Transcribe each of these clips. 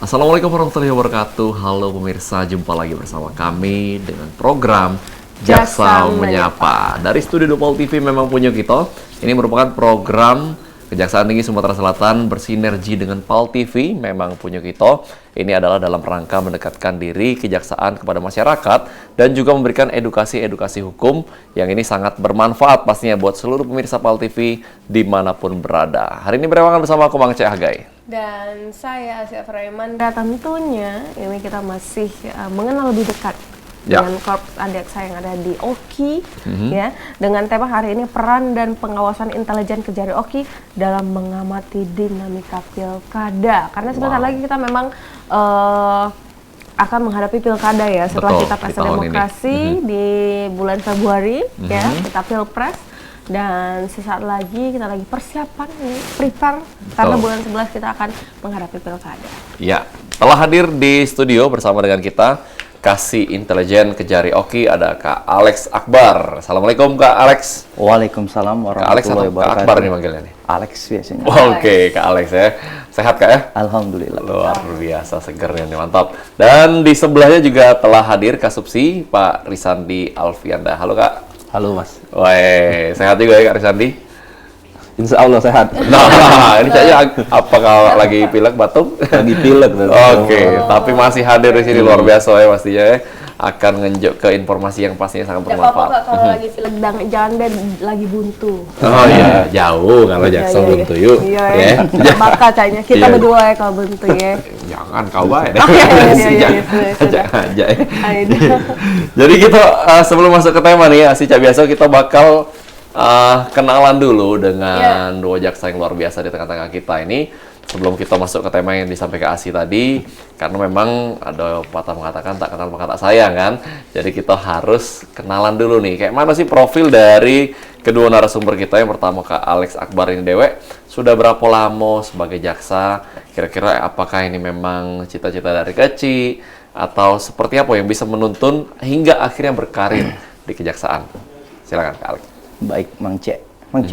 Assalamualaikum warahmatullahi wabarakatuh. Halo pemirsa, jumpa lagi bersama kami dengan program Jaksa Menyapa. Dari studio Dopol TV memang punya kita. Ini merupakan program Kejaksaan Tinggi Sumatera Selatan bersinergi dengan PAL TV, memang punya kita. Ini adalah dalam rangka mendekatkan diri kejaksaan kepada masyarakat dan juga memberikan edukasi-edukasi hukum yang ini sangat bermanfaat pastinya buat seluruh pemirsa PAL TV dimanapun berada. Hari ini berewangan bersama aku Mang Cek Hagai. Dan saya Asia Fraiman. Dan tentunya ini kita masih mengenal lebih dekat dengan korps adik saya yang ada di OKI, ya, dengan tema hari ini peran dan pengawasan intelijen Kejari OKI dalam mengamati dinamika pilkada. Karena sebentar lagi kita memang akan menghadapi pilkada ya, setelah kita pesta demokrasi di bulan Februari, ya, kita pilpres. Dan sesaat lagi kita lagi persiapan, prepare, karena bulan 11 kita akan menghadapi pilkada. Ya, telah hadir di studio bersama dengan kita Kasih Intelijen Kejari OKI ada Kak Alex Akbar. Assalamualaikum Kak Alex. Waalaikumsalam warahmatullahi wabarakatuh. Kak Akbar nih manggilnya nih? Alex biasanya. Oke, Kak Alex ya. Sehat Kak ya? Alhamdulillah. Luar biasa segernya nih, mantap. Dan di sebelahnya juga telah hadir Kasubsi Pak Risandi Alfianda. Halo Kak. Halo Mas. Woi, sehat juga ya Kak Risandi? Insya Allah sehat. Nah, ini saya apakah lagi pilek batuk? Lagi pilek. Oke, tapi masih hadir di sini luar biasa ya pastinya ya. Akan ngenjuk ke informasi yang pastinya sangat bermanfaat. Apa-apa kalau lagi pilek, jangan deh lagi buntu. Oh iya, jauh kalau Jaksa buntu yuk. Iya, ya. Bakal kayaknya kita berdua ya kalau buntu ya. Jangan kau baik. Jangan aja ya. Jadi kita sebelum masuk ke tema nih, Asika biasa kita bakal kenalan dulu dengan dua jaksa yang luar biasa di tengah-tengah kita ini. Sebelum kita masuk ke tema yang disampaikan Asi tadi, karena memang ada pepatah mengatakan tak kenal maka tak sayang kan. Jadi kita harus kenalan dulu nih. Kayak mana sih profil dari kedua narasumber kita? Yang pertama Kak Alex Akbar ini Dewek. Sudah berapa lama sebagai jaksa? Kira-kira apakah ini memang cita-cita dari kecil? Atau seperti apa yang bisa menuntun hingga akhirnya berkarir di kejaksaan? Silakan Kak Alex. Baik, Mang Cek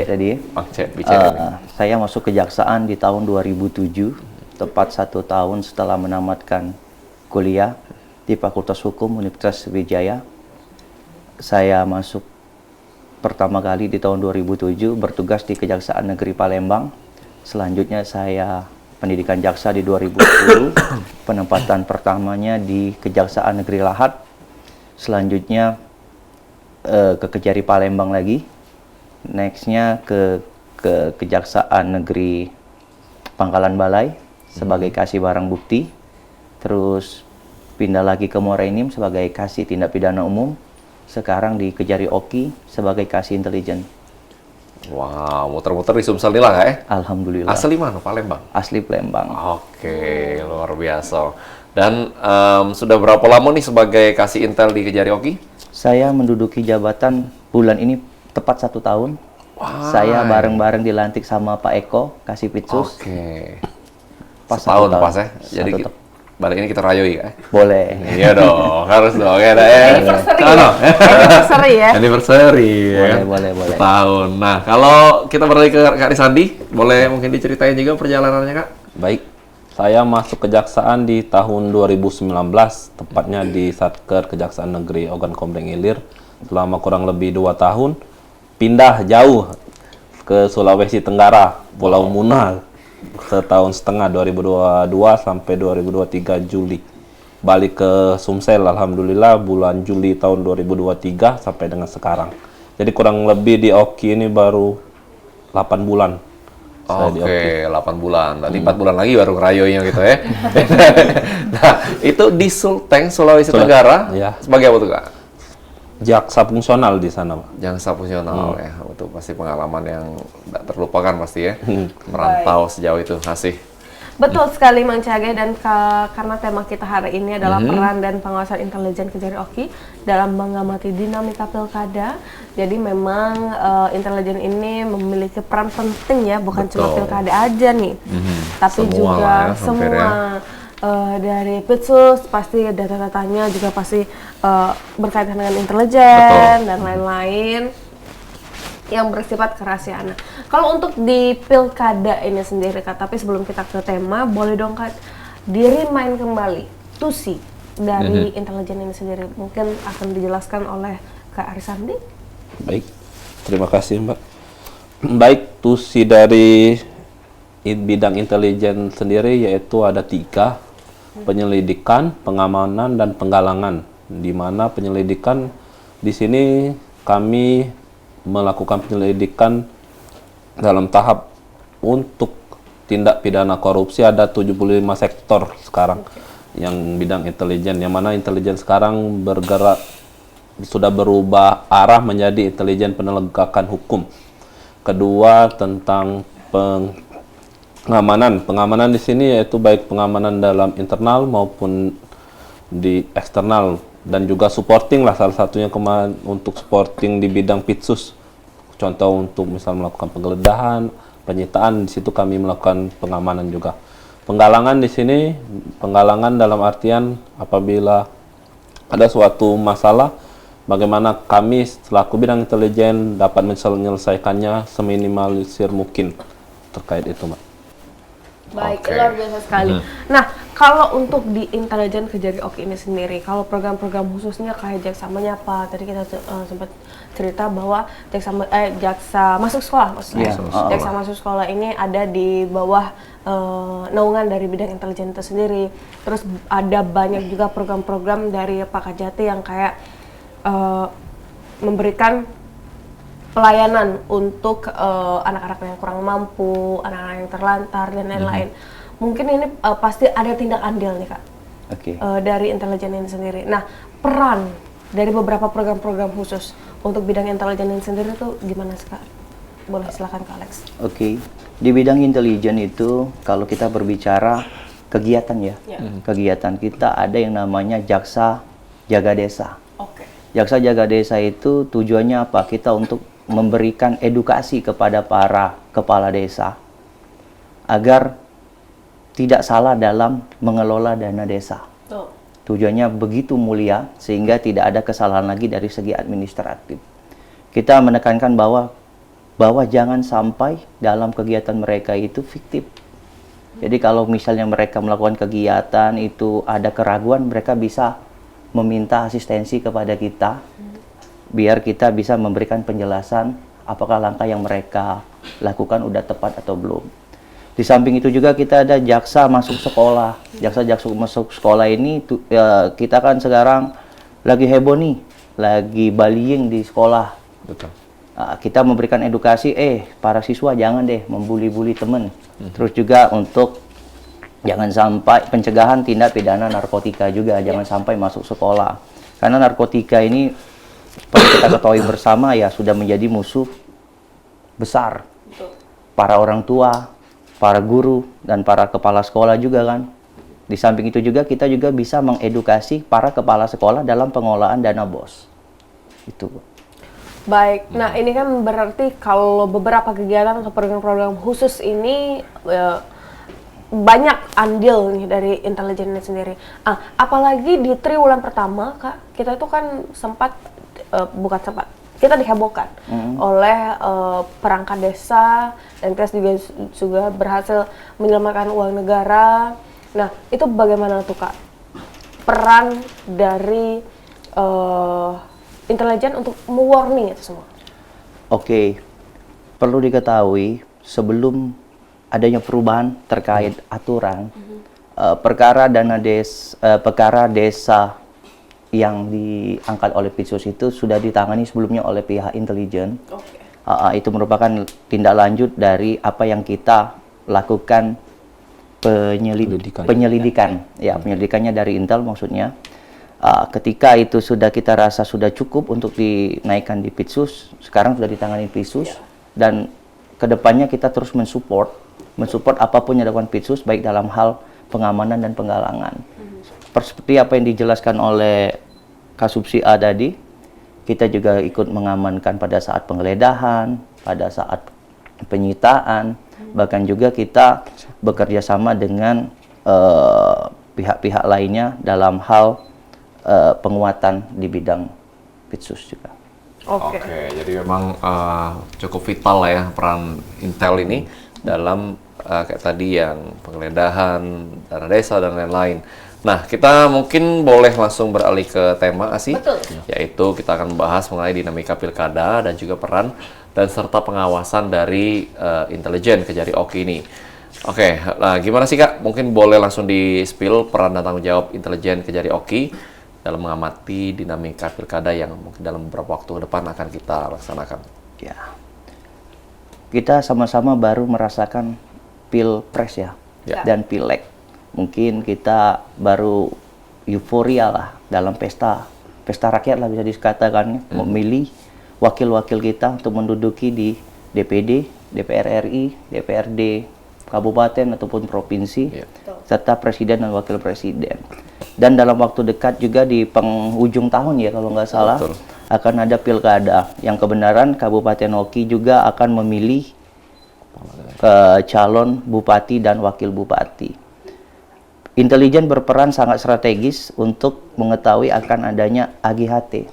tadi. Mang Cek, bicara. Saya masuk kejaksaan di tahun 2007, tepat 1 tahun setelah menamatkan kuliah di Fakultas Hukum Universitas Wijaya. Saya masuk pertama kali di tahun 2007, bertugas di Kejaksaan Negeri Palembang. Selanjutnya saya pendidikan jaksa di 2010, penempatan pertamanya di Kejaksaan Negeri Lahat. Selanjutnya ke Kejari Palembang lagi. Nextnya ke Kejaksaan Negeri Pangkalan Balai sebagai kasih barang bukti. Terus pindah lagi ke Muara Enim sebagai kasih tindak pidana umum. Sekarang di Kejari OKI sebagai kasih intelijen. Wow, muter-muter di Sumsel lah ya? Alhamdulillah. Asli mana? Palembang? Asli Palembang. Oke, luar biasa. Dan sudah berapa lama nih sebagai kasih intel di Kejari OKI? Saya menduduki jabatan bulan ini tepat 1 tahun. Wow. Saya bareng-bareng dilantik sama Pak Eko, kasih Pitsus. Oke. Pas setahun 1 tahun. pas ya? Jadi balik ini kita rayoi ya? Boleh. Iya dong, harus dong. Ya, Anniversary ya? Anniversary ya? Boleh. Setahun. Nah, kalau kita balik ke Kak Risandi, boleh mungkin diceritain juga perjalanannya Kak? Baik. Saya masuk kejaksaan di tahun 2019, tepatnya di Satker Kejaksaan Negeri Ogan Komering Ilir. Selama kurang lebih 2 tahun. Pindah jauh ke Sulawesi Tenggara, Pulau Muna, setahun setengah 2022 sampai 2023 Juli. Balik ke Sumsel, alhamdulillah bulan Juli tahun 2023 sampai dengan sekarang. Jadi kurang lebih di OKI ini baru 8 bulan. Oke, 8 bulan. Berarti 4 bulan lagi baru ngerayoinya gitu ya. Nah, itu di Sulteng, Sulawesi Tenggara. Ya. Sebagai apa tuh Kak? Jaksa fungsional di sana, Pak. Jaksa fungsional ya, itu pasti pengalaman yang tidak terlupakan pasti ya, merantau sejauh itu masih. Betul sekali Mang Cage, dan karena tema kita hari ini adalah peran dan pengawasan intelijen Kejari OKI dalam mengamati dinamika pilkada. Jadi memang intelijen ini memiliki peran penting ya, bukan cuma pilkada aja nih, tapi Semua juga lah ya, semua. Dari Pitsus pasti data-datanya juga pasti berkaitan dengan intelijen dan lain-lain yang bersifat kerahasiaan. Kalau untuk di pilkada ini sendiri Kak, tapi sebelum kita ke tema, boleh dong Kak di-remind kembali tusi dari intelijen ini sendiri. Mungkin akan dijelaskan oleh Kak Arisandi. Baik, terima kasih Mbak. Baik, tusi dari bidang intelijen sendiri yaitu ada 3, penyelidikan, pengamanan, dan penggalangan. Di mana penyelidikan di sini kami melakukan penyelidikan dalam tahap untuk tindak pidana korupsi ada 75 sektor sekarang yang bidang intelijen, yang mana intelijen sekarang bergerak sudah berubah arah menjadi intelijen penegakan hukum. Kedua, tentang pengamanan di sini yaitu baik pengamanan dalam internal maupun di eksternal, dan juga supporting lah, salah satunya untuk supporting di bidang pitsus. Contoh untuk misal melakukan penggeledahan, penyitaan, di situ kami melakukan pengamanan juga. Penggalangan di sini, penggalangan dalam artian apabila ada suatu masalah, bagaimana kami selaku bidang intelijen dapat menyelesaikannya seminimalisir mungkin terkait itu, Mbak. Baik, Oke. luar biasa sekali. Nah, kalau untuk di intelijen Kejari Oki ini sendiri, kalau program-program khususnya kayak Jaksa Menyapa, tadi kita sempat cerita bahwa Jaksa Masuk Sekolah, maksudnya. Iya. Jaksa Masuk Sekolah ini ada di bawah naungan dari bidang intelijen itu sendiri. Terus ada banyak juga program-program dari Pak Kajati yang kayak memberikan pelayanan untuk anak-anak yang kurang mampu, anak-anak yang terlantar, dan lain-lain. Mungkin ini pasti ada tindak andil nih, Kak, Oke. dari intelijen ini sendiri. Nah, peran dari beberapa program-program khusus untuk bidang intelijen ini sendiri tuh gimana sih, Kak? Boleh silakan, Kak Alex. Oke. Di bidang intelijen itu, kalau kita berbicara kegiatan ya, kegiatan kita ada yang namanya Jaksa Jaga Desa. Oke. Jaksa Jaga Desa itu tujuannya apa? Kita untuk memberikan edukasi kepada para kepala desa agar tidak salah dalam mengelola dana desa. Tuh. Tujuannya begitu mulia sehingga tidak ada kesalahan lagi dari segi administratif. Kita menekankan bahwa jangan sampai dalam kegiatan mereka itu fiktif. Jadi kalau misalnya mereka melakukan kegiatan itu ada keraguan, mereka bisa meminta asistensi kepada kita biar kita bisa memberikan penjelasan apakah langkah yang mereka lakukan udah tepat atau belum. Di samping itu juga kita ada Jaksa Masuk Sekolah. Jaksa Masuk Sekolah ini kita kan sekarang lagi heboh nih, lagi bullying di sekolah. Betul. Kita memberikan edukasi, para siswa jangan deh membuli-buli teman. Terus juga untuk jangan sampai pencegahan tindak pidana narkotika juga, jangan sampai masuk sekolah. Karena narkotika ini perlu kita ketahui bersama ya sudah menjadi musuh besar para orang tua, para guru, dan para kepala sekolah juga kan. Di samping itu juga kita juga bisa mengedukasi para kepala sekolah dalam pengelolaan dana BOS. Itu. Baik, nah ini kan berarti kalau beberapa kegiatan atau program-program khusus ini banyak andil nih dari intelijen ini sendiri. Apalagi di triwulan pertama, Kak, kita itu kan kita dihebohkan oleh perangkat desa, dan kita juga berhasil menyelamatkan uang negara. Nah, itu bagaimana tuh, Kak, peran dari intelijen untuk mewarning itu semua? Oke, perlu diketahui sebelum adanya perubahan terkait aturan, perkara desa yang diangkat oleh Pitsus itu sudah ditangani sebelumnya oleh pihak intelijen. Itu merupakan tindak lanjut dari apa yang kita lakukan penyelidikan. Ya, penyelidikannya dari Intel maksudnya. Ketika itu sudah kita rasa sudah cukup untuk dinaikkan di Pitsus, sekarang sudah ditangani Pitsus, dan kedepannya kita terus mensupport apapun yang dilakukan Pitsus, baik dalam hal pengamanan dan penggalangan. Seperti apa yang dijelaskan oleh Kasubsi A tadi, kita juga ikut mengamankan pada saat penggeledahan, pada saat penyitaan, bahkan juga kita bekerja sama dengan pihak-pihak lainnya dalam hal penguatan di bidang Pitsus juga. Oke, jadi memang cukup vital lah ya peran Intel ini dalam kayak tadi yang penggeledahan dana desa dan lain-lain. Nah, kita mungkin boleh langsung beralih ke tema Asi, Betul. yaitu kita akan membahas mengenai dinamika pilkada dan juga peran dan serta pengawasan dari intelijen Kejari Oki ini. Oke, nah gimana sih Kak? Mungkin boleh langsung di-spill peran dan tanggung jawab intelijen Kejari Oki dalam mengamati dinamika pilkada yang mungkin dalam beberapa waktu ke depan akan kita laksanakan. Ya, kita sama-sama baru merasakan pilpres ya, dan pileg. Mungkin kita baru euforia lah dalam pesta rakyat lah bisa dikatakan, memilih wakil-wakil kita untuk menduduki di DPD, DPR RI, DPRD kabupaten ataupun provinsi, serta presiden dan wakil presiden. Dan dalam waktu dekat juga di penghujung tahun ya kalau nggak salah, akan ada pilkada yang kebenaran Kabupaten Oki juga akan memilih calon bupati dan wakil bupati. Intelijen berperan sangat strategis untuk mengetahui akan adanya AGHT,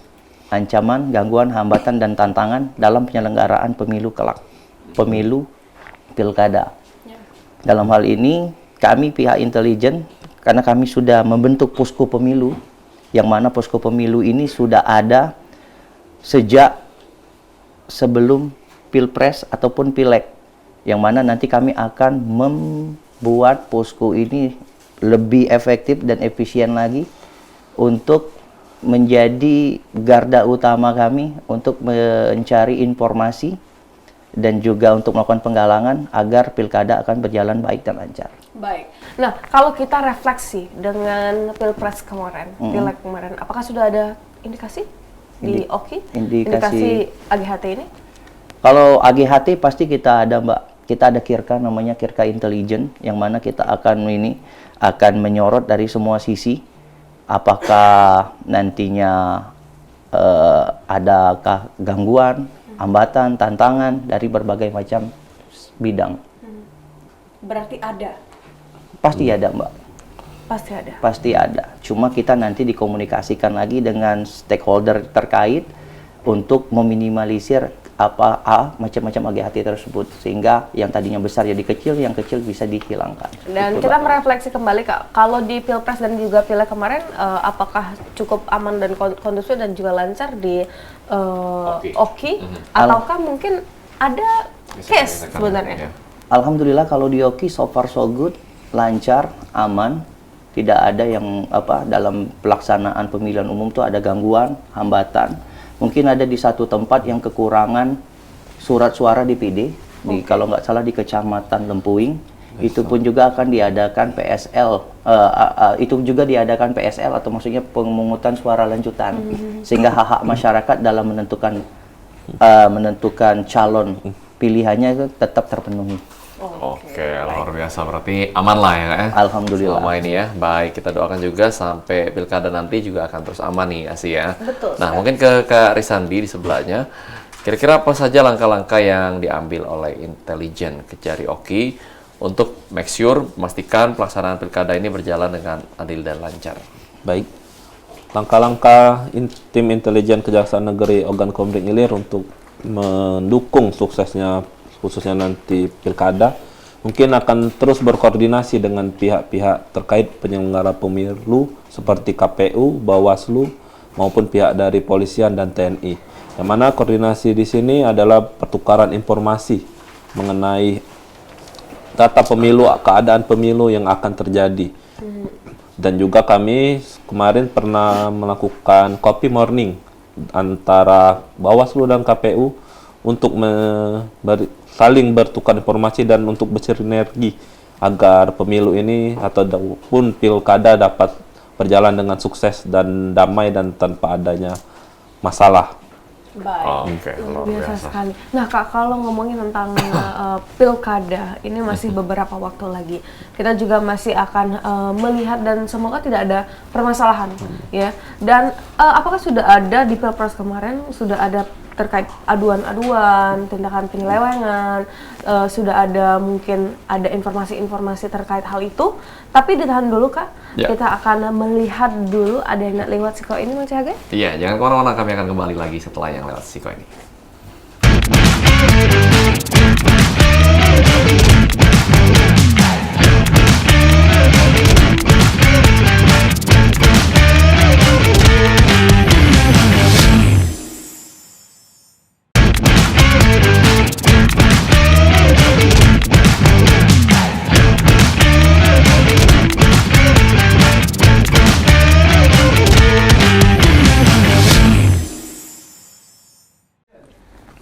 ancaman, gangguan, hambatan, dan tantangan dalam penyelenggaraan pemilu kelak, pemilu pilkada. Dalam hal ini, kami pihak intelijen, karena kami sudah membentuk posko pemilu, yang mana posko pemilu ini sudah ada sejak sebelum pilpres ataupun pileg, yang mana nanti kami akan membuat posko ini lebih efektif dan efisien lagi untuk menjadi garda utama kami untuk mencari informasi dan juga untuk melakukan penggalangan agar pilkada akan berjalan baik dan lancar. Baik. Nah, kalau kita refleksi dengan pilpres kemarin, pileg kemarin, apakah sudah ada indikasi di Oki? Indikasi AGHT ini? Kalau AGHT pasti kita ada, Mbak. Kita ada kirka namanya kirka intelijen, yang mana kita akan menyorot dari semua sisi. Apakah nantinya adakah gangguan, hambatan, tantangan dari berbagai macam bidang. Berarti ada? Pasti ada, Mbak. Pasti ada? Pasti ada. Cuma kita nanti dikomunikasikan lagi dengan stakeholder terkait untuk meminimalisir macam-macam AGHT tersebut, sehingga yang tadinya besar jadi kecil, yang kecil bisa dihilangkan. Dan gitu, kita merefleksi kembali Kak, kalau di pilpres dan juga pileg kemarin, apakah cukup aman dan kondusif dan juga lancar di Oki, ataukah mungkin ada case sebenarnya? Alhamdulillah kalau di Oki so far so good, lancar, aman, tidak ada yang dalam pelaksanaan pemilihan umum tuh ada gangguan, hambatan. Mungkin ada di satu tempat yang kekurangan surat suara DPD, kalau nggak salah di Kecamatan Lempuing. Itu pun juga akan diadakan PSL, atau maksudnya pemungutan suara lanjutan, sehingga hak-hak masyarakat dalam menentukan calon pilihannya itu tetap terpenuhi. Oke, luar biasa, berarti aman lah ya, Alhamdulillah. Selama ini ya, baik, kita doakan juga sampai pilkada nanti juga akan terus aman nih Asi ya. Betul. Nah, mungkin ke Kak Risandi di sebelahnya, kira-kira apa saja langkah-langkah yang diambil oleh intelijen Kejari Oki untuk make sure, memastikan pelaksanaan pilkada ini berjalan dengan adil dan lancar? Baik, langkah-langkah tim intelijen Kejaksaan Negeri Ogan Komering Ilir untuk mendukung suksesnya khususnya nanti pilkada, mungkin akan terus berkoordinasi dengan pihak-pihak terkait penyelenggara pemilu seperti KPU, Bawaslu, maupun pihak dari polisian dan TNI. Yang mana koordinasi di sini adalah pertukaran informasi mengenai data pemilu, keadaan pemilu yang akan terjadi. Dan juga kami kemarin pernah melakukan copy morning antara Bawaslu dan KPU untuk saling bertukar informasi dan untuk bersinergi agar pemilu ini ataupun pilkada dapat berjalan dengan sukses dan damai dan tanpa adanya masalah. Baik, luar biasa sekali. Nah Kak, kalau ngomongin tentang pilkada, ini masih beberapa waktu lagi. Kita juga masih akan melihat dan semoga tidak ada permasalahan, ya. Dan apakah sudah ada di pilpres kemarin, sudah ada terkait aduan-aduan, tindakan penyelewengan, sudah ada mungkin ada informasi-informasi terkait hal itu, tapi ditahan dulu Kak, kita akan melihat dulu ada yang lewat Siko ini Mas Cahage? Iya, jangan kemana-mana, kami akan kembali lagi setelah yang lewat Siko ini.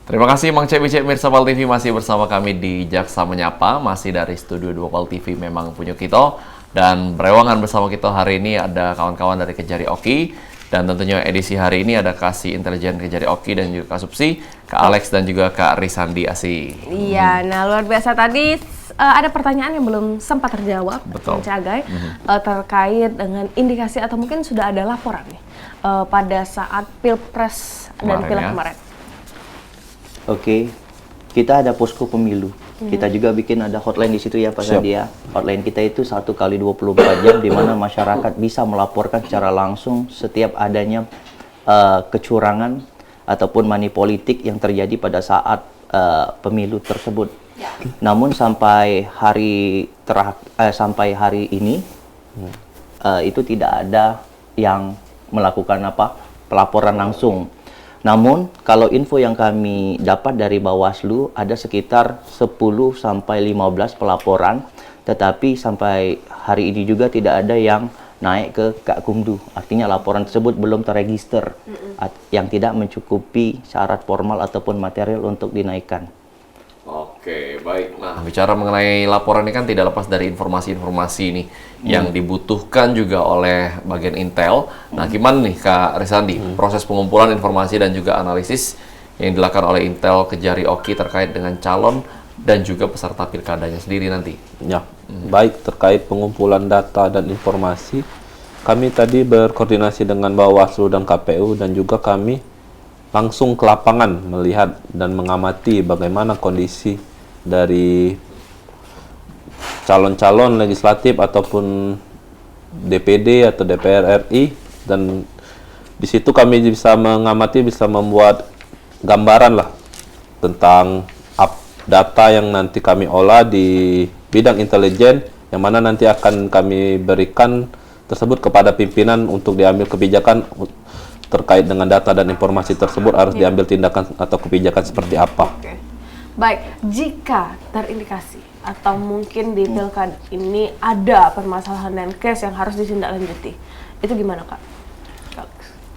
Terima kasih Mang Cek Bicek Mirsa Pal TV masih bersama kami di Jaksa Menyapa, masih dari Studio 2 Pal TV memang punya kita. Dan berewangan bersama kita hari ini ada kawan-kawan dari Kejari Oki. Dan tentunya edisi hari ini ada Kasih Intelijen Kejari Oki dan juga Kak Supsi, Kak Alex dan juga Kak Risandi Asi. Iya, nah luar biasa tadi ada pertanyaan yang belum sempat terjawab, Betul. Cagai, terkait dengan indikasi atau mungkin sudah ada laporan nih pada saat Pilpres dan Kemarin Pileg ya. kemarin. Oke, kita ada posko pemilu. Kita juga bikin ada hotline di situ ya Pak Siap. Sadia. Hotline kita itu 1x24 jam di mana masyarakat bisa melaporkan secara langsung setiap adanya kecurangan ataupun money politik yang terjadi pada saat pemilu tersebut. Namun sampai hari ini itu tidak ada yang melakukan pelaporan langsung. Namun, kalau info yang kami dapat dari Bawaslu, ada sekitar 10 sampai 15 pelaporan, tetapi sampai hari ini juga tidak ada yang naik ke Gakumdu. Artinya laporan tersebut belum terregister, yang tidak mencukupi syarat formal ataupun material untuk dinaikkan. Oke, baik. Nah, bicara mengenai laporan ini kan tidak lepas dari informasi-informasi ini yang dibutuhkan juga oleh bagian Intel. Nah, gimana nih Kak Risandi, proses pengumpulan informasi dan juga analisis yang dilakukan oleh Intel Kejari Oki terkait dengan calon dan juga peserta pilkadanya sendiri nanti? Ya, baik terkait pengumpulan data dan informasi, kami tadi berkoordinasi dengan Bawaslu dan KPU dan juga kami langsung ke lapangan melihat dan mengamati bagaimana kondisi dari calon-calon legislatif ataupun DPD atau DPR RI, dan di situ kami bisa mengamati, bisa membuat gambaran lah tentang data yang nanti kami olah di bidang intelijen, yang mana nanti akan kami berikan tersebut kepada pimpinan untuk diambil kebijakan terkait dengan data dan informasi tersebut, harus diambil tindakan atau kebijakan seperti apa. Oke. Baik, jika terindikasi atau mungkin di pilkada ini ada permasalahan dan case yang harus ditindaklanjuti, itu gimana Kak?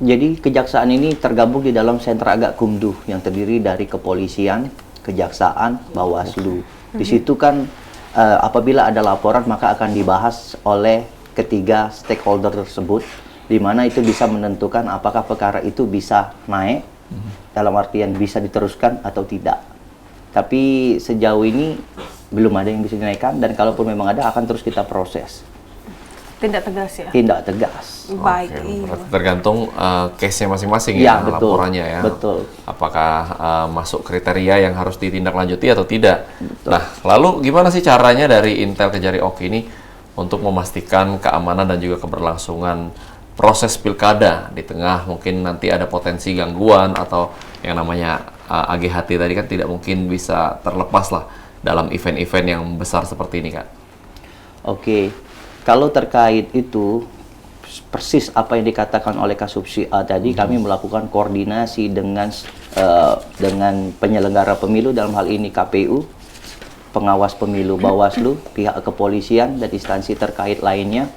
Jadi kejaksaan ini tergabung di dalam sentra Gakumdu yang terdiri dari kepolisian, kejaksaan, Bawaslu. Di situ kan apabila ada laporan maka akan dibahas oleh ketiga stakeholder tersebut, di mana itu bisa menentukan apakah perkara itu bisa naik, dalam artian bisa diteruskan atau tidak. Tapi sejauh ini belum ada yang bisa dinaikkan, dan kalaupun memang ada akan terus kita proses. Tindak tegas ya? Tindak tegas. Baik, Oke, iya. berarti tergantung case-nya masing-masing Ya, ya, betul. laporannya ya. Betul. Apakah masuk kriteria yang harus ditindaklanjuti atau tidak. Nah, lalu gimana sih caranya dari Intel Kejari Oki ini untuk memastikan keamanan dan juga keberlangsungan proses pilkada di tengah mungkin nanti ada potensi gangguan atau yang namanya AGHT tadi kan tidak mungkin bisa terlepas lah dalam event-event yang besar seperti ini, Kak. Oke, kalau terkait itu persis apa yang dikatakan oleh Kasubsi A tadi, kami melakukan koordinasi dengan penyelenggara pemilu, dalam hal ini KPU, pengawas pemilu Bawaslu, pihak kepolisian dan instansi terkait lainnya,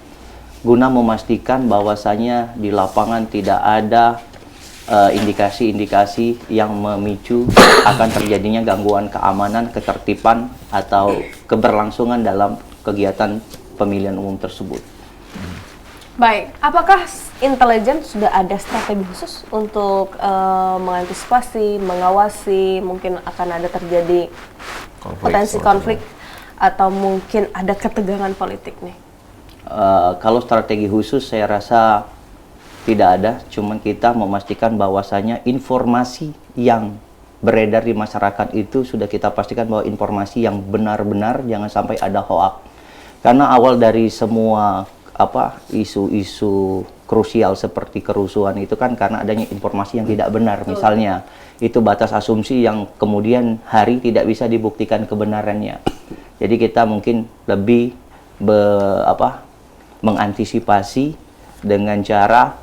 guna memastikan bahwasanya di lapangan tidak ada indikasi-indikasi yang memicu akan terjadinya gangguan keamanan, ketertiban, atau keberlangsungan dalam kegiatan pemilihan umum tersebut. Baik, apakah intelijen sudah ada strategi khusus untuk mengantisipasi, mengawasi, mungkin akan ada terjadi potensi konflik atau mungkin ada ketegangan politik nih? Kalau strategi khusus saya rasa tidak ada, cuman kita memastikan bahwasanya informasi yang beredar di masyarakat itu sudah kita pastikan bahwa informasi yang benar-benar, jangan sampai ada hoak. Karena awal dari semua isu-isu krusial seperti kerusuhan itu kan karena adanya informasi yang tidak benar. Misalnya itu batas asumsi yang kemudian hari tidak bisa dibuktikan kebenarannya. Jadi kita mungkin lebih mengantisipasi dengan cara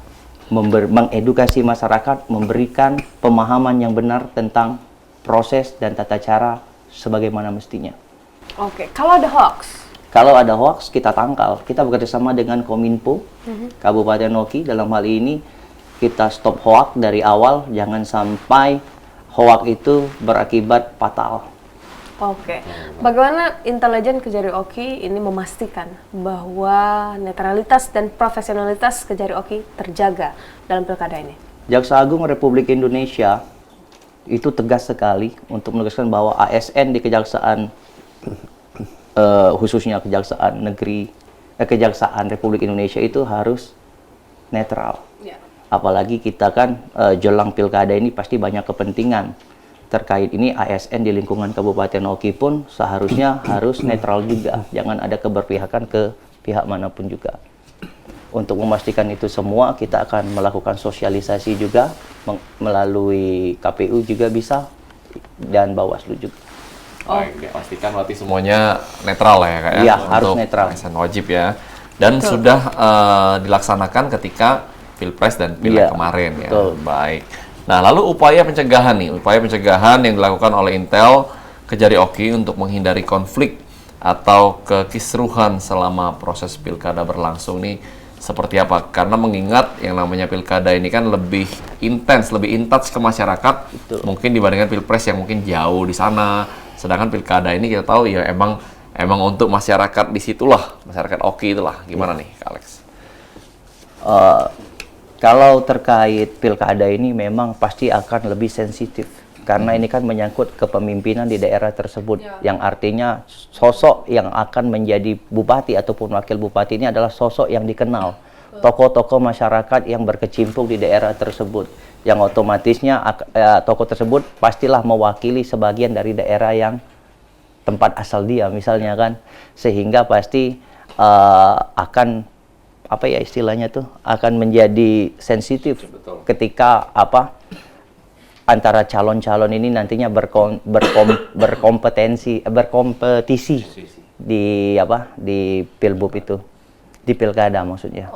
mengedukasi masyarakat, memberikan pemahaman yang benar tentang proses dan tata cara sebagaimana mestinya. Oke, kalau ada hoax? Kalau ada hoax, kita tangkal. Kita bekerjasama dengan Kominfo, Kabupaten Oki. Dalam hal ini, kita stop hoax dari awal. Jangan sampai hoak itu berakibat fatal. Oke, bagaimana intelijen Kejari Oki ini memastikan bahwa netralitas dan profesionalitas Kejari Oki terjaga dalam pilkada ini? Jaksa Agung Republik Indonesia itu tegas sekali untuk menegaskan bahwa ASN di Kejaksaan khususnya Kejaksaan Negeri Kejaksaan Republik Indonesia itu harus netral. Apalagi kita kan jelang pilkada ini pasti banyak kepentingan terkait ini. ASN di lingkungan Kabupaten Oki pun seharusnya harus netral juga, jangan ada keberpihakan ke pihak manapun juga. Untuk memastikan itu semua, kita akan melakukan sosialisasi juga melalui KPU juga bisa, dan Bawaslu juga. Baik, pastikan berarti semuanya netral lah ya Kak ya? Iya, harus untuk netral. ASN wajib ya. Dan sudah dilaksanakan ketika Pilpres dan Pileg kemarin ya. Betul. Baik. Nah, lalu upaya pencegahan nih, upaya pencegahan yang dilakukan oleh Intel Kejari Oki untuk menghindari konflik atau kekisruhan selama proses pilkada berlangsung nih seperti apa? Karena mengingat yang namanya pilkada ini kan lebih intens, lebih in-touch ke masyarakat, mungkin dibandingkan Pilpres yang mungkin jauh di sana. Sedangkan pilkada ini kita tahu ya emang untuk masyarakat di situlah, masyarakat Oki itulah. Gimana nih, Kak Alex? Kalau terkait pilkada ini memang pasti akan lebih sensitif karena ini kan menyangkut kepemimpinan di daerah tersebut, yang artinya sosok yang akan menjadi bupati ataupun wakil bupati ini adalah sosok yang dikenal, tokoh-tokoh masyarakat yang berkecimpung di daerah tersebut, yang otomatisnya tokoh tersebut pastilah mewakili sebagian dari daerah yang tempat asal dia misalnya kan, sehingga pasti akan apa ya istilahnya tuh, akan menjadi sensitif ketika antara calon-calon ini nantinya berkompetisi di di pilbub itu, di pilkada maksudnya.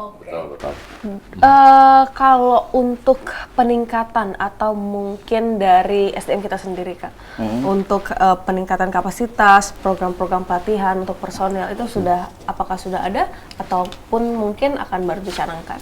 Kalau untuk peningkatan atau mungkin dari SDM kita sendiri Kak, untuk peningkatan kapasitas, program-program pelatihan untuk personel itu apakah sudah ada ataupun mungkin akan baru dicanangkan?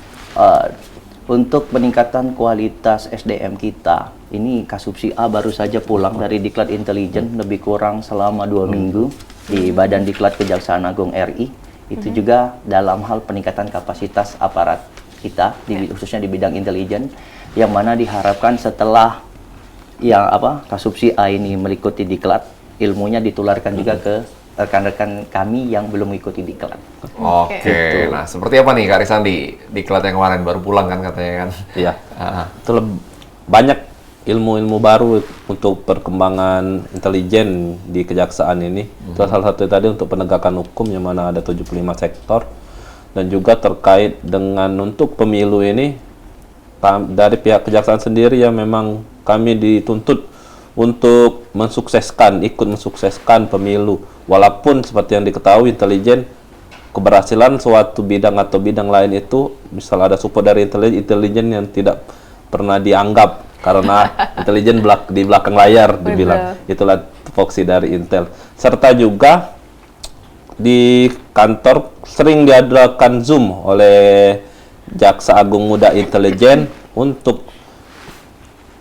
Untuk peningkatan kualitas SDM kita, ini Kasubsi A baru saja pulang dari Diklat Intelijen lebih kurang selama 2 minggu di Badan Diklat Kejaksaan Agung RI. Itu juga dalam hal peningkatan kapasitas aparat kita, khususnya di bidang intelijen, yang mana diharapkan setelah Kasubsi A ini mengikuti Diklat, ilmunya ditularkan juga ke rekan-rekan kami yang belum mengikuti Diklat. Oke. Nah, seperti apa nih Kak Risandi, Diklat yang kemarin baru pulang kan katanya kan? Iya. Itu banyak ilmu-ilmu baru untuk perkembangan intelijen di kejaksaan ini. Itu salah satu tadi untuk penegakan hukum yang mana ada 75 sektor, dan juga terkait dengan untuk pemilu ini dari pihak kejaksaan sendiri ya memang kami dituntut untuk ikut mensukseskan pemilu, walaupun seperti yang diketahui intelijen keberhasilan suatu bidang atau bidang lain itu misal ada support dari intelijen yang tidak pernah dianggap karena intelijen di belakang layar dibilang. Itulah tupoksi dari Intel. Serta juga di kantor sering diadakan Zoom oleh Jaksa Agung Muda Intelijen untuk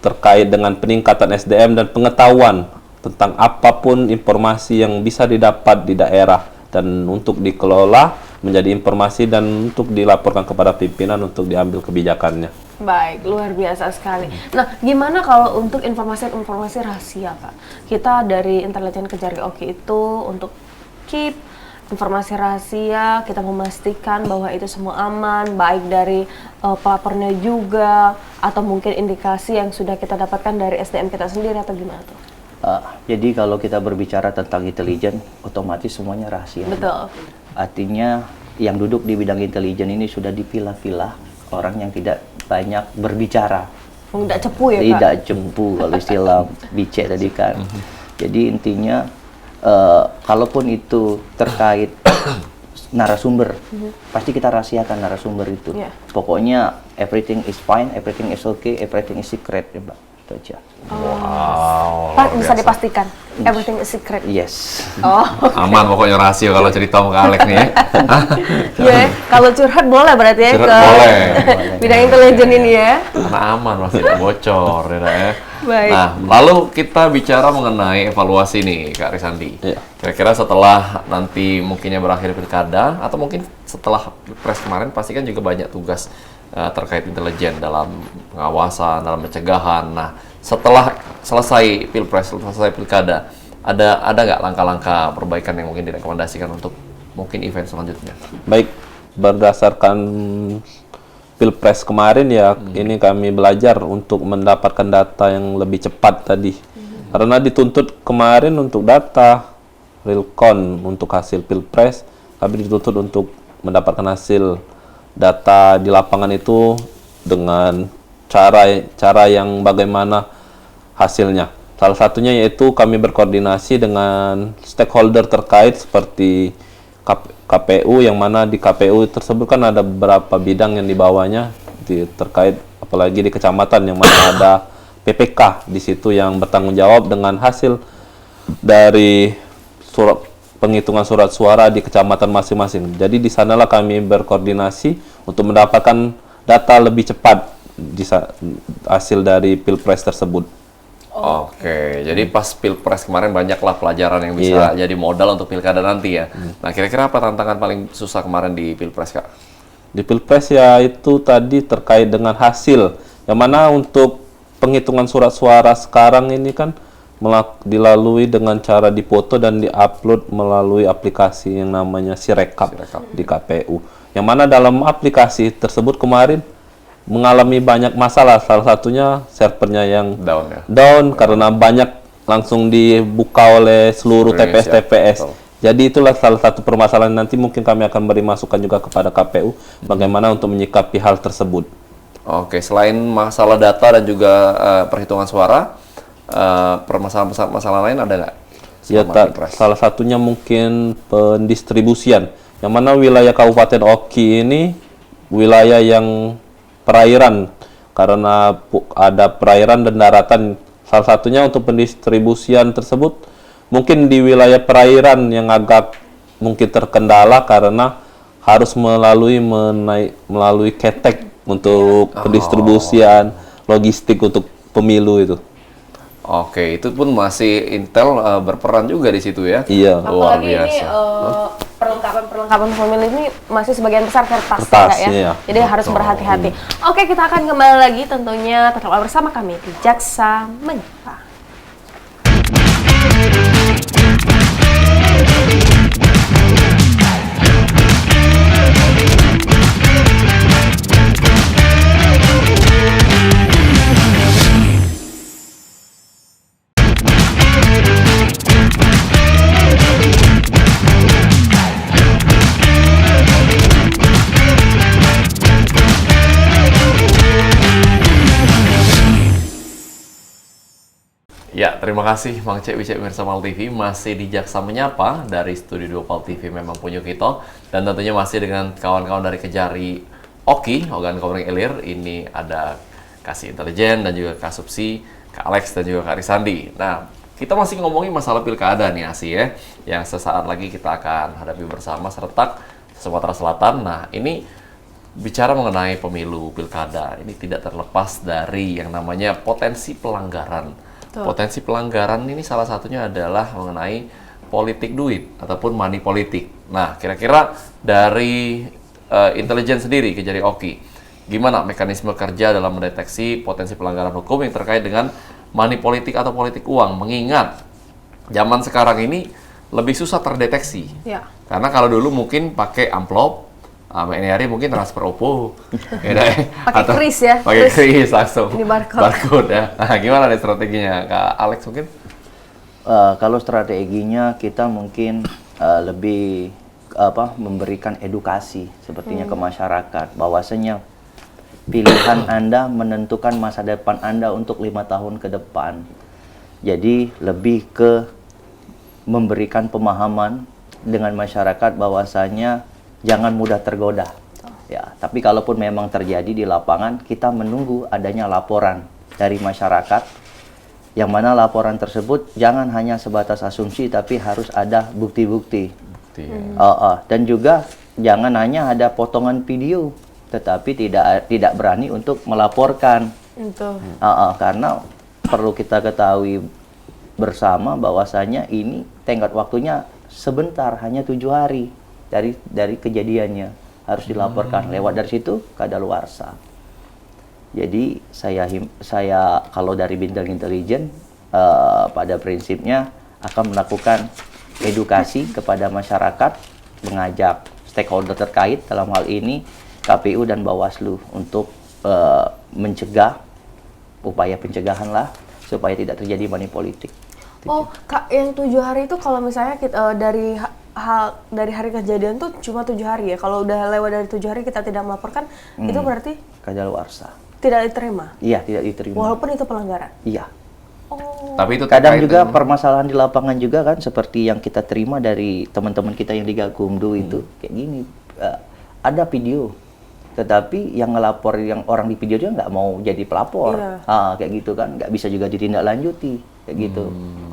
terkait dengan peningkatan SDM dan pengetahuan tentang apapun informasi yang bisa didapat di daerah dan untuk dikelola menjadi informasi dan untuk dilaporkan kepada pimpinan untuk diambil kebijakannya. Baik, luar biasa sekali. Nah, gimana kalau untuk informasi rahasia, Kak? Kita dari Intelijen Kejari Oki itu untuk keep informasi rahasia, kita memastikan bahwa itu semua aman, baik dari pelapornya juga, atau mungkin indikasi yang sudah kita dapatkan dari SDM kita sendiri, atau gimana tuh? Jadi kalau kita berbicara tentang intelijen, otomatis semuanya rahasia. Betul. Artinya yang duduk di bidang intelijen ini sudah dipilah-pilah orang yang tidak banyak berbicara. Tidak cepu ya, Kak? Tidak cepu kalau istilah Bice tadi kan. Jadi intinya kalaupun itu terkait narasumber, pasti kita rahasiakan narasumber itu. Pokoknya everything is fine, everything is okay, everything is secret, ya, Mbak. Itu aja. Wow. Pak, bisa biasa. dipastikan everything is secret. Yes. Oh, Aman pokoknya rahasia kalau cerita sama Kak Alex nih ya. ya. Kalau curhat boleh berarti ya Curhat ke boleh. bidang intelijen ini ya. Karena aman, masih tidak bocor ya. Baik. Nah, lalu kita bicara mengenai evaluasi nih Kak Risandi. Iya. Kira-kira setelah nanti mungkinnya berakhir pilkada atau mungkin setelah Pilpres kemarin pasti kan juga banyak tugas terkait intelijen dalam pengawasan, dalam pencegahan. Nah, setelah selesai Pilpres, selesai pilkada, ada nggak langkah-langkah perbaikan yang mungkin direkomendasikan untuk mungkin event selanjutnya? Baik, berdasarkan Pilpres kemarin ya, ini kami belajar untuk mendapatkan data yang lebih cepat tadi. Karena dituntut kemarin untuk data real count untuk hasil Pilpres, kami dituntut untuk mendapatkan hasil data di lapangan itu dengan cara yang bagaimana hasilnya. Salah satunya yaitu kami berkoordinasi dengan stakeholder terkait seperti KPU, yang mana di KPU tersebut kan ada beberapa bidang yang dibawanya terkait, apalagi di kecamatan yang mana ada PPK di situ yang bertanggung jawab dengan hasil dari penghitungan surat suara di kecamatan masing-masing. Jadi di sanalah kami berkoordinasi untuk mendapatkan data lebih cepat hasil dari Pilpres tersebut. Oke, jadi pas Pilpres kemarin banyaklah pelajaran yang bisa jadi modal untuk pilkada nanti ya. Nah, kira-kira apa tantangan paling susah kemarin di Pilpres, Kak? Di Pilpres ya itu tadi terkait dengan hasil, yang mana untuk penghitungan surat suara sekarang ini kan dilalui dengan cara dipoto dan diupload melalui aplikasi yang namanya Sirekap di KPU. Yang mana dalam aplikasi tersebut kemarin mengalami banyak masalah, salah satunya servernya yang Down ya? down karena banyak langsung dibuka oleh seluruh TPS-TPS. Jadi itulah salah satu permasalahan, nanti mungkin kami akan beri masukan juga kepada KPU bagaimana untuk menyikapi hal tersebut. Oke, selain masalah data dan juga perhitungan suara, permasalahan lain ada nggak? Ya, salah satunya mungkin pendistribusian, yang mana wilayah Kabupaten Oki ini wilayah yang perairan, karena ada perairan dan daratan. Salah satunya untuk pendistribusian tersebut mungkin di wilayah perairan yang agak mungkin terkendala karena harus melalui ketek untuk pendistribusian logistik untuk pemilu itu. Oke, itu pun masih Intel berperan juga di situ ya? Iya. Luar Apalagi ini biasa. perlengkapan pemilu ini masih sebagian besar kertas Kertas, ya. iya. Jadi harus berhati-hati. Oke, kita akan kembali lagi tentunya tetaplah bersama kami di Jaksa Menyapa. Ya, terima kasih Mang Cek Wicek Mirsa Mal TV, masih di Jaksa Menyapa dari Studio 2 Pal TV memang punya kita, dan tentunya masih dengan kawan-kawan dari Kejari Oki, Organ Komering Ilir. Ini ada Kasih Intelijen dan juga Kak Supsi, Kak Alex dan juga Kak Risandi. Nah, kita masih ngomongin masalah pilkada nih Asi ya, yang sesaat lagi kita akan hadapi bersama serentak Sumatera Selatan. Nah, ini bicara mengenai pemilu pilkada, ini tidak terlepas dari yang namanya potensi pelanggaran. Potensi pelanggaran ini salah satunya adalah mengenai politik duit ataupun money politik. Nah, kira-kira dari intelijen sendiri, Kejari Oki, gimana mekanisme kerja dalam mendeteksi potensi pelanggaran hukum yang terkait dengan money politik atau politik uang? Mengingat zaman sekarang ini lebih susah terdeteksi. Ya. Karena kalau dulu mungkin pakai amplop, ini hari mungkin transfer OPPO, Pakai kris ya, pakai kris langsung, ini barcode. ya. Nah, gimana nih strateginya, Kak Alex mungkin? Kalau strateginya kita mungkin lebih memberikan edukasi sepertinya ke masyarakat, bahwasanya pilihan Anda menentukan masa depan Anda untuk 5 tahun ke depan. Jadi lebih ke memberikan pemahaman dengan masyarakat bahwasanya jangan mudah tergoda. Ya, tapi kalaupun memang terjadi di lapangan, kita menunggu adanya laporan dari masyarakat, yang mana laporan tersebut jangan hanya sebatas asumsi tapi harus ada bukti-bukti. Dan juga jangan hanya ada potongan video tetapi tidak berani untuk melaporkan. Itu. Karena perlu kita ketahui bersama bahwasanya ini tenggat waktunya sebentar, hanya 7 hari dari kejadiannya harus dilaporkan. Lewat dari situ kadaluarsa. Jadi saya kalau dari bintang intelijen pada prinsipnya akan melakukan edukasi kepada masyarakat, mengajak stakeholder terkait dalam hal ini KPU dan Bawaslu untuk mencegah, upaya pencegahan lah supaya tidak terjadi money politik. Oh, Kak, yang 7 hari itu kalau misalnya kita dari hari kejadian tuh cuma 7 hari ya. Kalau udah lewat dari 7 hari kita tidak melaporkan, itu berarti Kadaluarsa. tidak diterima. Iya, tidak diterima. Walaupun itu pelanggaran. Iya. Oh. Tapi itu Kadang terkait juga dengan- permasalahan di lapangan juga kan seperti yang kita terima dari teman-teman kita yang di Gakumdu itu kayak gini, ada video tetapi yang ngelapor, yang orang di video dia nggak mau jadi pelapor. Iya. Kayak gitu kan, nggak bisa juga ditindaklanjuti kayak gitu.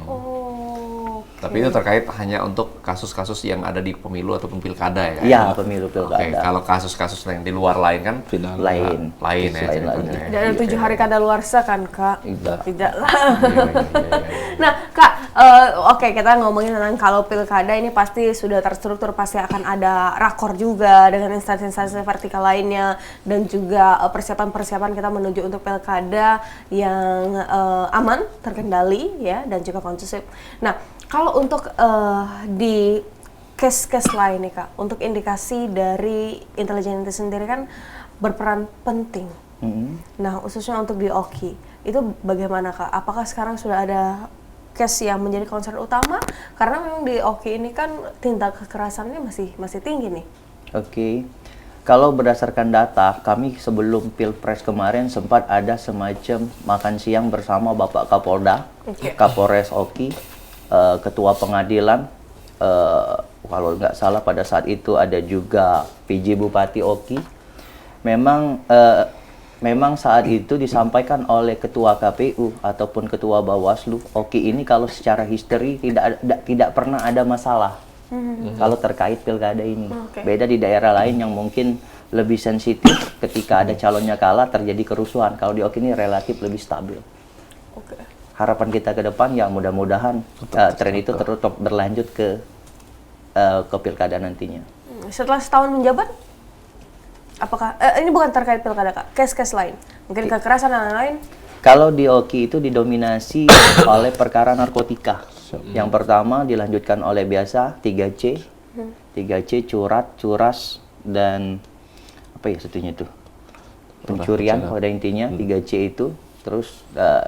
Oh. Tapi itu terkait hanya untuk kasus-kasus yang ada di pemilu ataupun pilkada ya? Iya, pemilu Oke, pilkada. kalau kasus-kasus yang di luar lain kan Pidana. Lain. lain ya Lain ceritanya lagi. ya. Dan ada 7 hari kadaluarsa kan, Kak? Tidak lah. Iya, iya, iya. Nah, Kak, oke, kita ngomongin tentang kalau pilkada ini pasti sudah terstruktur, pasti akan ada rakor juga dengan instansi-instansi vertikal lainnya dan juga persiapan-persiapan kita menuju untuk pilkada yang aman, terkendali ya dan juga kondusif. Nah, kalau untuk di case-case lain nih, Kak, untuk indikasi dari intelijen itu sendiri kan berperan penting. Nah, khususnya untuk di OKI, itu bagaimana, Kak? Apakah sekarang sudah ada case yang menjadi concern utama? Karena memang di OKI ini kan tindak kekerasannya masih tinggi nih. Oke. Kalau berdasarkan data, kami sebelum Pilpres kemarin sempat ada semacam makan siang bersama Bapak Kapolda, Oke. Kapolres OKI, Ketua Pengadilan, kalau nggak salah pada saat itu ada juga PJ Bupati OKI. Memang saat itu disampaikan oleh Ketua KPU ataupun Ketua Bawaslu, OKI ini kalau secara history tidak pernah ada masalah kalau terkait pilkada ini. Oke. Beda di daerah lain yang mungkin lebih sensitif ketika ada calonnya kalah terjadi kerusuhan. Kalau di OKI ini relatif lebih stabil. Oke. Harapan kita ke depan ya mudah-mudahan tren itu terus berlanjut ke pilkada nantinya. Setelah setahun menjabat, apakah ini bukan terkait pilkada, Kak? Case-case lain, mungkin kekerasan dan lain-lain. Kalau di OKI itu didominasi oleh perkara narkotika. Yang pertama dilanjutkan oleh biasa 3C, 3C curas dan apa ya satunya itu pencurian pada intinya 3C itu. Terus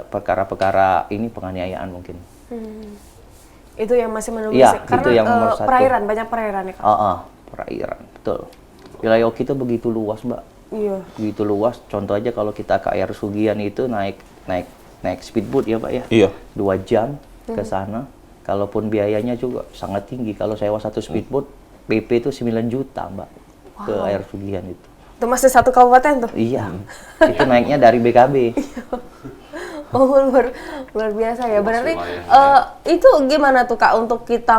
perkara-perkara ini penganiayaan mungkin. Itu yang masih mendominasi. Iya, Karena itu yang nomor satu. perairan, banyak perairan ya, Kak? Perairan, betul. Wilayah OKI itu begitu luas, Mbak. Iya. Begitu luas. Contoh aja kalau kita ke air Sugian itu naik speedboat ya, Pak ya. Iya. 2 jam ke sana. Kalaupun biayanya juga sangat tinggi. Kalau sewa satu speedboat, PP itu 9 juta, Mbak. Ke air Sugian itu. Itu masih satu kabupaten tuh? Iya. Itu naiknya dari BKB. Oh, luar biasa ya. Berarti itu gimana tuh, Kak, untuk kita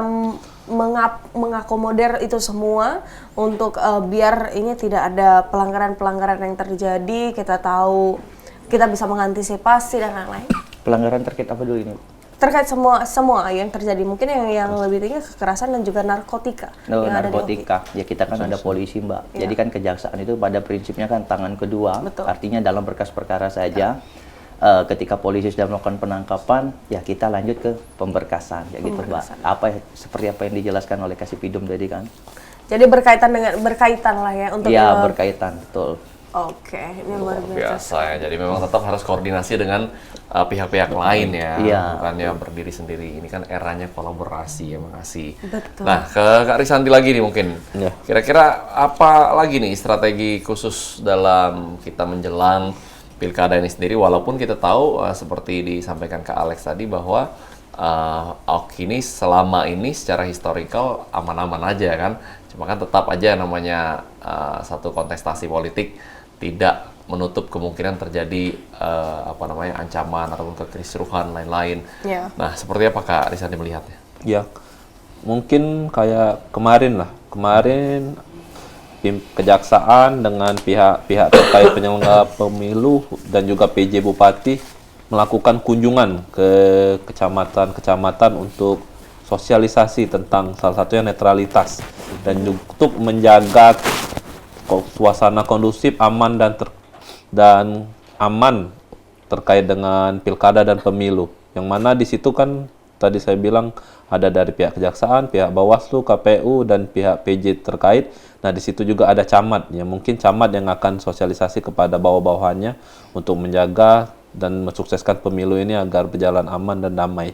mengakomodir itu semua untuk biar ini tidak ada pelanggaran-pelanggaran yang terjadi, kita tahu, kita bisa mengantisipasi dan lain-lain. Pelanggaran terkait apa dulu ini? Terkait semua yang terjadi, mungkin yang lebih tinggi kekerasan dan juga narkotika. yang ada di Narkotika. Ya kita kan ada polisi, Mbak. Jadi kan kejaksaan itu pada prinsipnya kan tangan kedua. Betul. Artinya dalam berkas perkara saja. Ketika polisi sudah melakukan penangkapan, ya kita lanjut ke pemberkasan, ya gitu, Mbak. Seperti apa yang dijelaskan oleh Kasipidum tadi kan? Jadi berkaitan lah ya untuk Iya, berkaitan, betul. Oke, ini luar biasa. Biasa ya, jadi memang tetap harus koordinasi dengan pihak-pihak lain ya, Iya. bukannya berdiri sendiri. Ini kan eranya kolaborasi ya, makasih. Betul. Nah, ke Kak Risanti lagi nih mungkin. Ya. Kira-kira apa lagi nih strategi khusus dalam kita menjelang pilkada ini sendiri? Walaupun kita tahu seperti disampaikan Kak Alex tadi bahwa OKI ini selama ini secara historical aman-aman aja kan. Cuma kan tetap aja namanya satu kontestasi politik tidak menutup kemungkinan terjadi ancaman ataupun kekisruhan lain-lain. Ya. Nah, seperti apa Kak Risandi melihatnya? Ya, mungkin kayak kemarin kejaksaan dengan pihak-pihak terkait penyelenggara pemilu dan juga PJ Bupati melakukan kunjungan ke kecamatan-kecamatan untuk sosialisasi tentang salah satunya netralitas dan untuk menjaga suasana kondusif, aman dan aman terkait dengan pilkada dan pemilu. Yang mana di situ kan tadi saya bilang ada dari pihak kejaksaan, pihak Bawaslu, KPU dan pihak PJ terkait. Nah, di situ juga ada camat. Ya, mungkin camat yang akan sosialisasi kepada bawah-bawahannya untuk menjaga dan mensukseskan pemilu ini agar berjalan aman dan damai.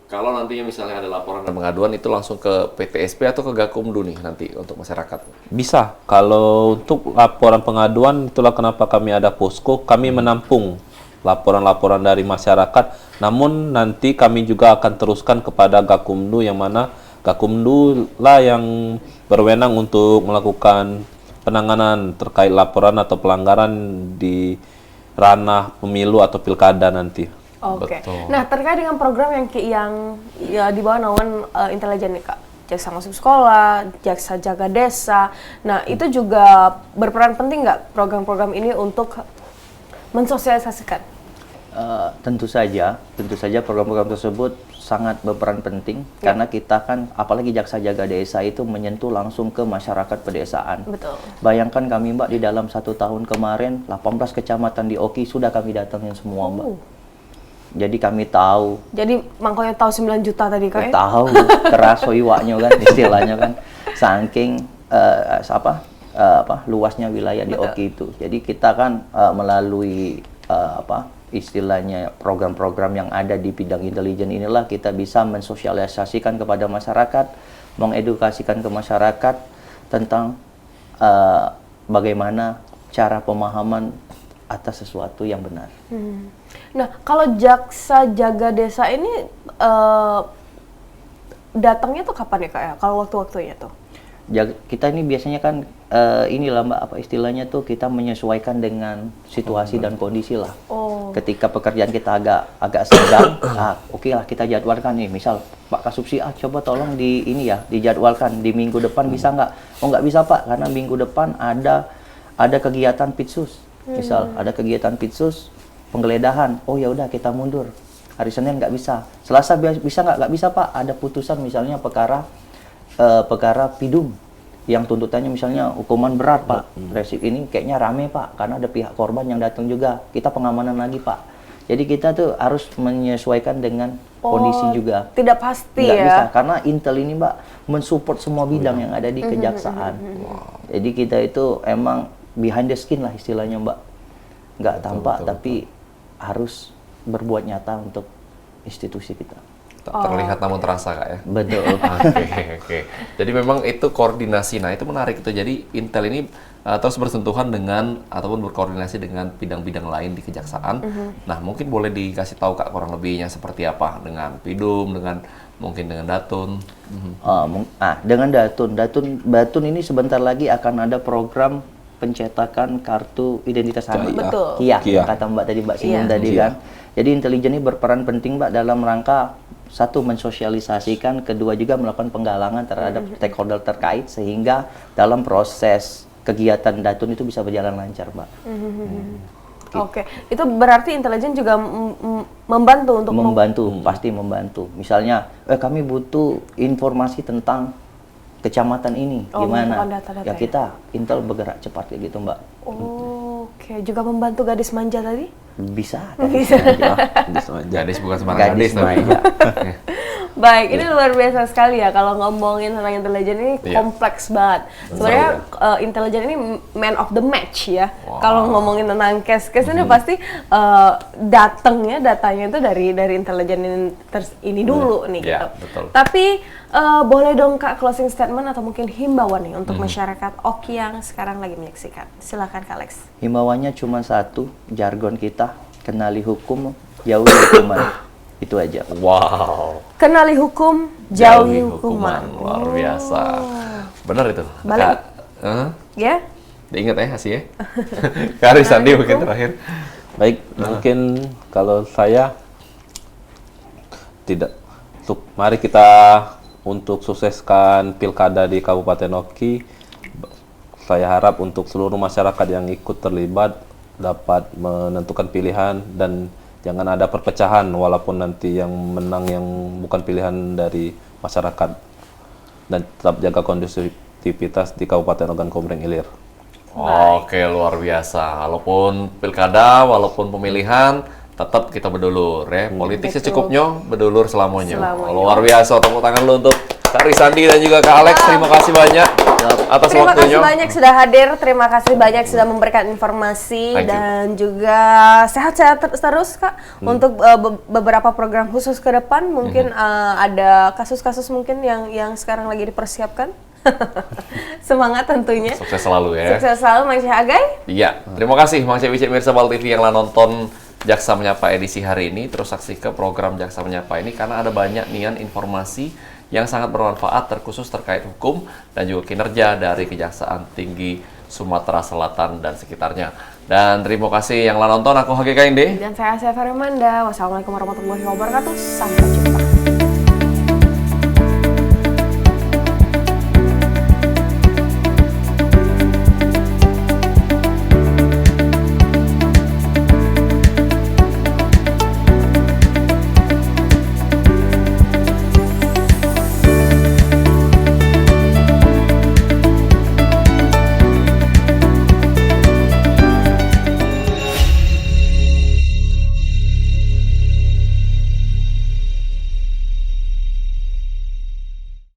Kalau nantinya misalnya ada laporan dan pengaduan itu langsung ke PTSP atau ke Gakumdu nih nanti untuk masyarakat? Bisa. Kalau untuk laporan pengaduan, itulah kenapa kami ada posko. Kami menampung laporan-laporan dari masyarakat. Namun nanti kami juga akan teruskan kepada Gakumdu, yang mana Gakumdu lah yang berwenang untuk melakukan penanganan terkait laporan atau pelanggaran di ranah pemilu atau pilkada nanti. Oke. Betul. Nah, terkait dengan program yang ya di bawah naungan intelijen nih Kak, Jaksa Masuk Sekolah, Jaksa Jaga Desa. Nah, itu juga berperan penting nggak program-program ini untuk mensosialisasikan? Tentu saja program-program tersebut sangat berperan penting karena kita kan, apalagi Jaksa Jaga Desa itu menyentuh langsung ke masyarakat pedesaan. Betul. Bayangkan Bayangkan kami Mbak, di dalam 1 tahun kemarin 18 kecamatan di Oki sudah kami datangin semua Mbak. Jadi kami tahu. Jadi makanya tahu 9 juta tadi Kak ya? Tahu teraso iwaknya kan istilahnya kan, saking luasnya wilayah di Oki itu. Jadi kita kan melalui istilahnya program-program yang ada di bidang intelijen inilah kita bisa mensosialisasikan kepada masyarakat, mengedukasikan ke masyarakat tentang bagaimana cara pemahaman atas sesuatu yang benar. Nah, kalau Jaksa Jaga Desa ini datangnya tuh kapan ya Kak ya? Kalau waktu-waktunya tuh? Kita ini biasanya kan inilah Mbak, apa istilahnya tuh, kita menyesuaikan dengan situasi dan kondisi lah. Ketika pekerjaan kita agak sedang, oke lah kita jadwalkan nih. Misal Pak Kasubsi, coba tolong dijadwalkan di minggu depan, bisa nggak? Oh nggak bisa Pak, karena minggu depan ada kegiatan Pitsus. Misal ada kegiatan Pitsus, penggeledahan. Oh ya udah kita mundur. Hari Senin nggak bisa. Selasa bisa nggak? Nggak bisa Pak. Ada putusan misalnya perkara pidum yang tuntutannya misalnya hukuman berat Pak. Resip ini kayaknya rame Pak, karena ada pihak korban yang datang juga. Kita pengamanan lagi Pak. Jadi kita tuh harus menyesuaikan dengan kondisi juga. Tidak pasti nggak ya? bisa, karena Intel ini Mbak mensupport semua bidang yang ada di kejaksaan. Jadi kita itu emang behind the skin lah istilahnya Mbak. Nggak tampak tapi harus berbuat nyata untuk institusi kita. Terlihat namun terasa Kak ya? Betul. Oke. Jadi memang itu koordinasi. Nah, itu menarik itu. Jadi Intel ini terus bersentuhan dengan ataupun berkoordinasi dengan bidang-bidang lain di kejaksaan. Nah, mungkin boleh dikasih tahu Kak kurang lebihnya seperti apa dengan Pidum, mungkin dengan Datun. Dengan Datun ini sebentar lagi akan ada program pencetakan kartu identitas anak. Betul. Kia, kata Mbak tadi, Mbak Simon tadi kan. Jadi intelijen ini berperan penting Mbak dalam rangka satu mensosialisasikan, kedua juga melakukan penggalangan terhadap stakeholder terkait sehingga dalam proses kegiatan Datun itu bisa berjalan lancar, Mbak. Oke, itu berarti intelijen juga membantu untuk pasti membantu. Misalnya, kami butuh informasi tentang kecamatan ini, gimana? Data-data Ya kita Intel bergerak cepat kayak gitu, Mbak. Oke, juga membantu gadis manja tadi? Bisa. Gadis bukan sembarang gadis tapi. Baik, ini luar biasa sekali ya kalau ngomongin tentang intelijen ini kompleks banget. Sebenarnya intelijen ini man of the match ya. Kalau ngomongin tentang case-case ini pasti datanya itu dari intelijen ini dulu nih gitu. Betul. Tapi boleh dong Kak closing statement atau mungkin himbauan nih untuk masyarakat Oki yang sekarang lagi menyaksikan. Silakan Kak Alex. Himbauannya cuma satu, jargon kita, kenali hukum, jauhi hukuman. Itu aja. Wow. Kenali hukum, jauhi hukuman. Luar biasa. Benar itu. Balik. Kak, Ya? Diingat ya Asi ya. Kari Sandi mungkin terakhir. Baik, mungkin kalau saya tidak. Mari kita untuk sukseskan pilkada di Kabupaten Oki. Saya harap untuk seluruh masyarakat yang ikut terlibat dapat menentukan pilihan dan jangan ada perpecahan walaupun nanti yang menang yang bukan pilihan dari masyarakat, dan tetap jaga kondusivitas di Kabupaten Ogan Komering Ilir. Oke, luar biasa. Walaupun pilkada, walaupun pemilihan, tetap kita berdulur ya. Politik secukupnya, berdulur selamanya. Luar biasa. Tepuk tangan lu untuk Kak Risandi dan juga Kak Alex. Terima kasih banyak atas Terima waktunya. kasih banyak sudah hadir, terima kasih banyak sudah memberikan informasi dan juga sehat-sehat terus Kak untuk beberapa program khusus ke depan. Mungkin ada kasus-kasus mungkin yang sekarang lagi dipersiapkan. Semangat tentunya. Sukses selalu ya. Sukses selalu Mang Cek Agai. Iya, terima kasih Mang Cek Mirsa Bal TV yang lah nonton Jaksa Menyapa edisi hari ini. Terus saksikan program Jaksa Menyapa ini karena ada banyak nian informasi yang sangat bermanfaat terkhusus terkait hukum dan juga kinerja dari Kejaksaan Tinggi Sumatera Selatan dan sekitarnya. Dan terima kasih yang lah nonton. Aku Hage Kainde. Dan saya Asia Farimanda. Wassalamualaikum warahmatullahi wabarakatuh. Sampai jumpa.